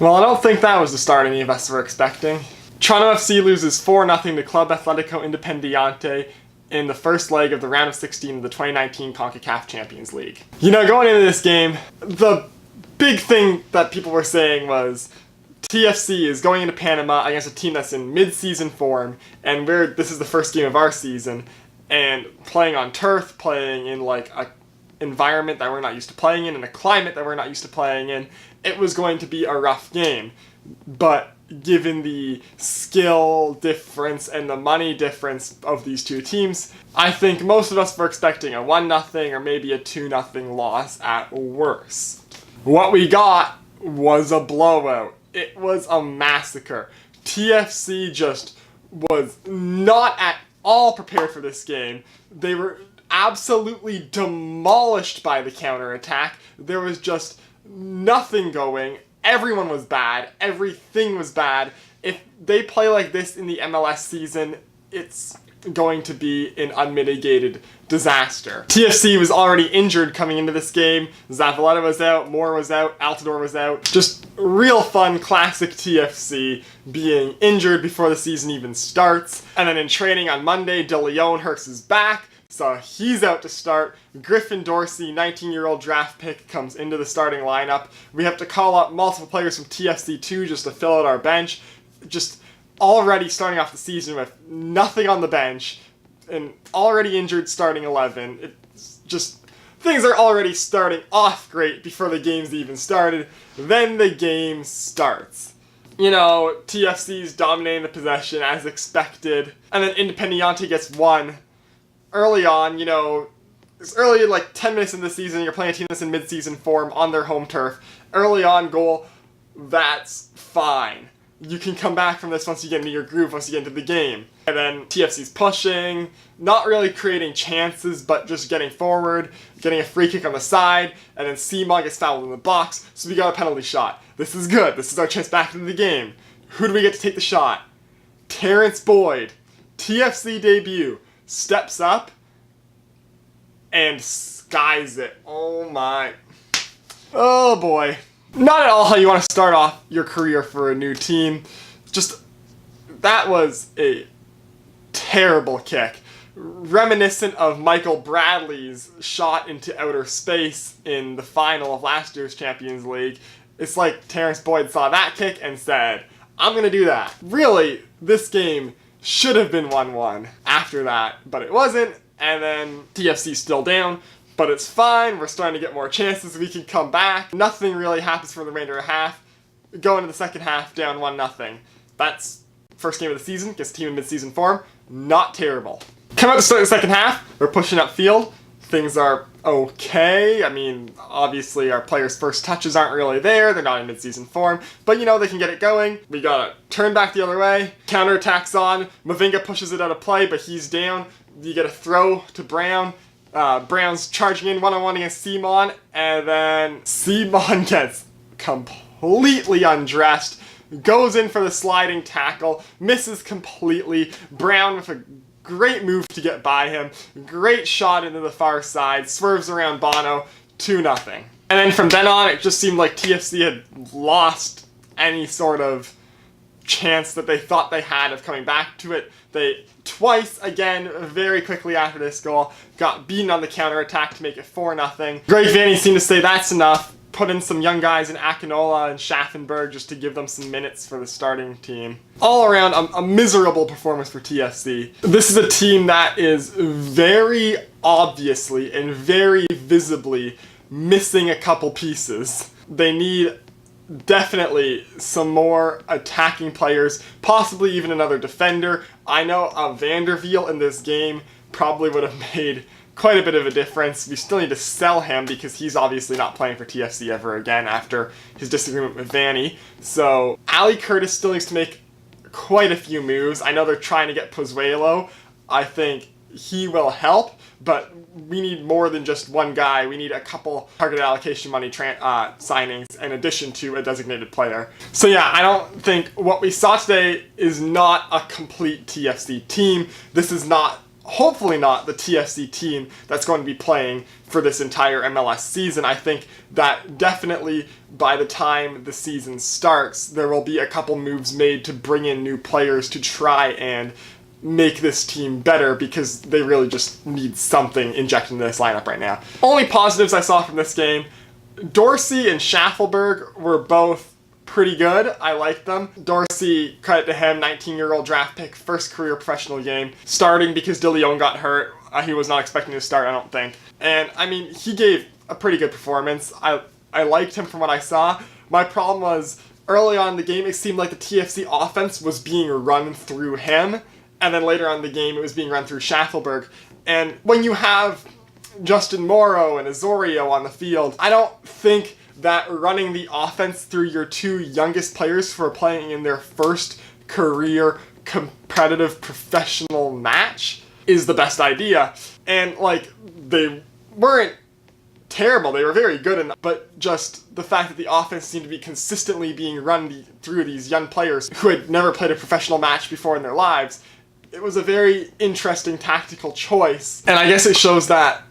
Well, I don't think that was the start any of us were expecting. Toronto FC loses 4-0 to Club Athletico Independiante in the first leg of the round of 16 of the 2019 Concacaf Champions League. You know, going into this game, the big thing that people were saying was TFC is going into Panama against a team that's in mid-season form, and this is the first game of our season, and playing on turf, playing in like a environment that we're not used to playing in a climate that we're not used to playing in, it was going to be a rough game. But given the skill difference and the money difference of these two teams, I think most of us were expecting a 1-0 or maybe a 2-0 loss at worst. What we got was a blowout. It was a massacre. TFC just was not at all prepared for this game. They were absolutely demolished by the counterattack. There was just nothing going. Everyone was bad. Everything was bad. If they play like this in the MLS season, it's going to be an unmitigated disaster. TFC was already injured coming into this game. Zavaleta was out, Moore was out, Altidore was out. Just real fun, classic TFC being injured before the season even starts. And then in training on Monday, De Leon hurts his back, so he's out to start. Griffin Dorsey, 19-year-old draft pick, comes into the starting lineup. We have to call up multiple players from TFC2 just to fill out our bench. Just already starting off the season with nothing on the bench, an already injured starting 11. It's just, things are already starting off great before the game's even started. Then the game starts. You know, TFC's dominating the possession as expected, and then Independiente gets one. Early on, you know, it's early, like 10 minutes into the season, you're playing a team that's in mid-season form on their home turf. Early on goal, that's fine. You can come back from this once you get into your groove, once you get into the game. And then TFC's pushing, not really creating chances, but just getting forward, getting a free kick on the side, and then Simon gets fouled in the box, so we got a penalty shot. This is good. This is our chance back into the game. Who do we get to take the shot? Terrence Boyd, TFC debut, steps up and skies it. Oh my. Oh boy. Not at all how you want to start off your career for a new team. Just, that was a terrible kick. Reminiscent of Michael Bradley's shot into outer space in the final of last year's Champions League. It's like Terrence Boyd saw that kick and said, I'm gonna do that. Really, this game should have been 1-1 after that, but it wasn't, and then TFC's still down, but it's fine, we're starting to get more chances, we can come back. Nothing really happens for the remainder of half. Go into the second half, down 1-0. That's first game of the season, gets the team in mid-season form, not terrible. Come out to start the second half, we're pushing upfield, things are okay. I mean, obviously our players' first touches aren't really there, they're not in mid-season form, but you know, they can get it going. We gotta turn back the other way, counterattack's on, Mavinga pushes it out of play, but he's down. You get a throw to Brown. Brown's charging in one-on-one against Simon, and then Simon gets completely undressed, goes in for the sliding tackle, misses completely. Brown with a great move to get by him, great shot into the far side, swerves around Bono, 2-0. And then from then on, it just seemed like TFC had lost any sort of chance that they thought they had of coming back to it. They twice, again, very quickly after this goal, got beaten on the counterattack to make it 4-0. Greg Vanney seemed to say that's enough, put in some young guys in Akinola and Schaffenberg just to give them some minutes for the starting team. All around, a miserable performance for TFC. This is a team that is very obviously and very visibly missing a couple pieces. They need definitely some more attacking players, possibly even another defender. I know Vanderveel in this game probably would have made quite a bit of a difference. We still need to sell him because he's obviously not playing for TFC ever again after his disagreement with Vanney. So Ali Curtis still needs to make quite a few moves. I know they're trying to get Pozuelo. I think he will help, but we need more than just one guy. We need a couple target allocation money signings in addition to a designated player. So yeah, I don't think what we saw today is not a complete TFC team. This is not hopefully not the TFC team that's going to be playing for this entire MLS season. I think that definitely by the time the season starts, there will be a couple moves made to bring in new players to try and make this team better, because they really just need something injected into this lineup right now. Only positives I saw from this game: Dorsey and Schaffelberg were both pretty good. I liked them. Dorsey, credit to him, 19-year-old draft pick, first career professional game, starting because De Leon got hurt. He was not expecting to start, I don't think. And, I mean, he gave a pretty good performance. I liked him from what I saw. My problem was, early on in the game, it seemed like the TFC offense was being run through him, and then later on in the game, it was being run through Schaffelberg. And when you have Justin Morrow and Azorio on the field, I don't think that running the offense through your two youngest players who are playing in their first career competitive professional match is the best idea. And, like, they weren't terrible, they were very good, but just the fact that the offense seemed to be consistently being run through these young players who had never played a professional match before in their lives, it was a very interesting tactical choice. And I guess it shows that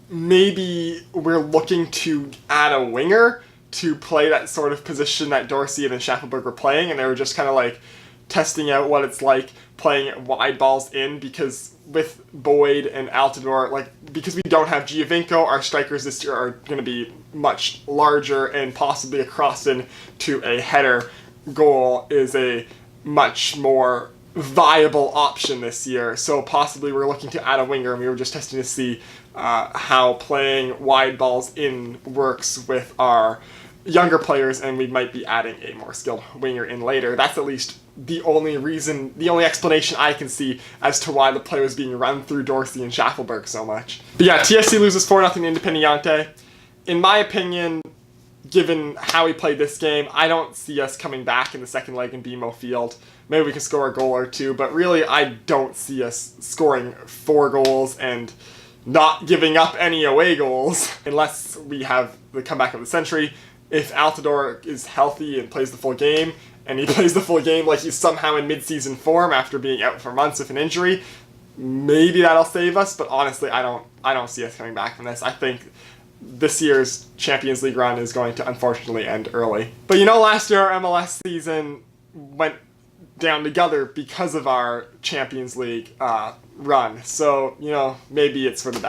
maybe we're looking to add a winger to play that sort of position that Dorsey and Schaffelberg were playing, and they were just kind of like testing out what it's like playing wide balls in, because with Boyd and Altidore, like, because we don't have Giovinco, our strikers this year are going to be much larger, and possibly a cross in to a header goal is a much more viable option this year. So possibly we're looking to add a winger, and we were just testing to see how playing wide balls in works with our younger players, and we might be adding a more skilled winger in later. That's at least the only reason, the only explanation I can see as to why the play was being run through Dorsey and Schaffelberg so much. But yeah, TFC loses 4-0 to Independiente. In my opinion, given how we played this game, I don't see us coming back in the second leg in BMO Field. Maybe we can score a goal or two, but really I don't see us scoring 4 goals and not giving up any away goals unless we have the comeback of the century. If Altidore is healthy and plays the full game, and he plays the full game like he's somehow in mid-season form after being out for months with an injury, maybe that'll save us, but honestly, I don't see us coming back from this. I think this year's Champions League run is going to unfortunately end early. But you know, last year our MLS season went down together because of our Champions League run, so, you know, maybe it's for the best.